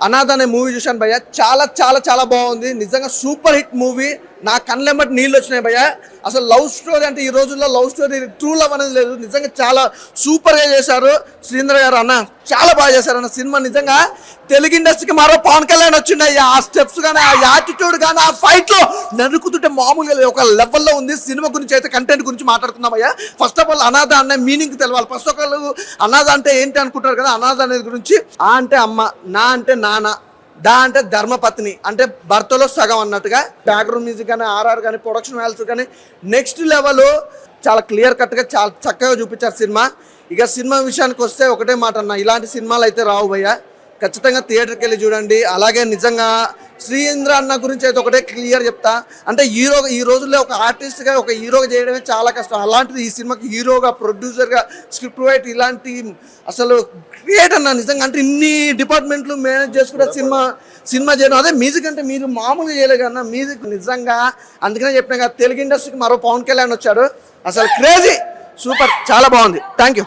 అనాథ అనే మూవీ చూశాను భయ్య, చాలా చాలా చాలా బాగుంది. నిజంగా సూపర్ హిట్ మూవీ. నా కళ్ళెమ్మటి నీళ్ళు వచ్చినాయి భయ్య. అసలు లవ్ స్టోరీ అంటే ఈ రోజుల్లో లవ్ స్టోరీ ట్రూ లవ్ అనేది లేదు. నిజంగా చాలా సూపర్గా చేశారు శ్రీంద్ర గారు. అన్న చాలా బాగా చేశారు అన్న సినిమా. నిజంగా తెలుగు ఇండస్ట్రీకి మరో పవన్ కళ్యాణ్ వచ్చిండయి. ఆ స్టెప్స్ కానీ, ఆ యాటిట్యూడ్ కానీ, ఆ ఫైట్లో నరుకుతుంటే మామూలుగా లేదు, ఒక లెవెల్లో ఉంది. సినిమా గురించి అయితే కంటెంట్ గురించి మాట్లాడుకుందాం అయ్యా. ఫస్ట్ ఆఫ్ ఆల్ అనాథ అనే మీనింగ్ తెలవాలి. ఫస్ట్ ఆఫ్ ఆల్ అనాథ అంటే ఏంటి అనుకుంటారు కదా. అనాథ అనేది గురించి ఆ అంటే అమ్మ, నా అంటే నాన్న, దా అంటే ధర్మపత్ని, అంటే భర్తలో సగం అన్నట్టుగా. బ్యాక్గ్రౌండ్ మ్యూజిక్ కానీ, ఆర్ఆర్ కానీ, ప్రొడక్షన్ వాల్యూస్ కానీ నెక్స్ట్ లెవెల్. చాలా క్లియర్ కట్గా చాలా చక్కగా చూపించారు సినిమా. ఇక సినిమా విషయానికి వస్తే ఒకటే మాట అన్న, ఇలాంటి సినిమాలు అయితే రావు భయ్య. ఖచ్చితంగా థియేటర్కి వెళ్ళి చూడండి. అలాగే నిజంగా శ్రీంద్ర అన్న గురించి అయితే ఒకటే క్లియర్ చెప్తా, అంటే హీరో ఈ రోజుల్లో ఒక ఆర్టిస్ట్గా ఒక హీరోగా చేయడమే చాలా కష్టం. అలాంటిది ఈ సినిమాకి హీరోగా, ప్రొడ్యూసర్గా, స్క్రిప్ట్ రైటర్ ఇలాంటి అసలు క్రియేట్ అన్న నిజంగా. అంటే ఇన్ని డిపార్ట్మెంట్లు మేనేజ్ చేసుకుంటే సినిమా చేయడం. అదే మ్యూజిక్ అంటే మీరు మామూలుగా చేయలేదు కన్నా మ్యూజిక్ నిజంగా. అందుకనే చెప్పిన కదా, తెలుగు ఇండస్ట్రీకి మరో పవన్ కళ్యాణ్ వచ్చాడు. అసలు క్రేజీ, సూపర్, చాలా బాగుంది. Thank you.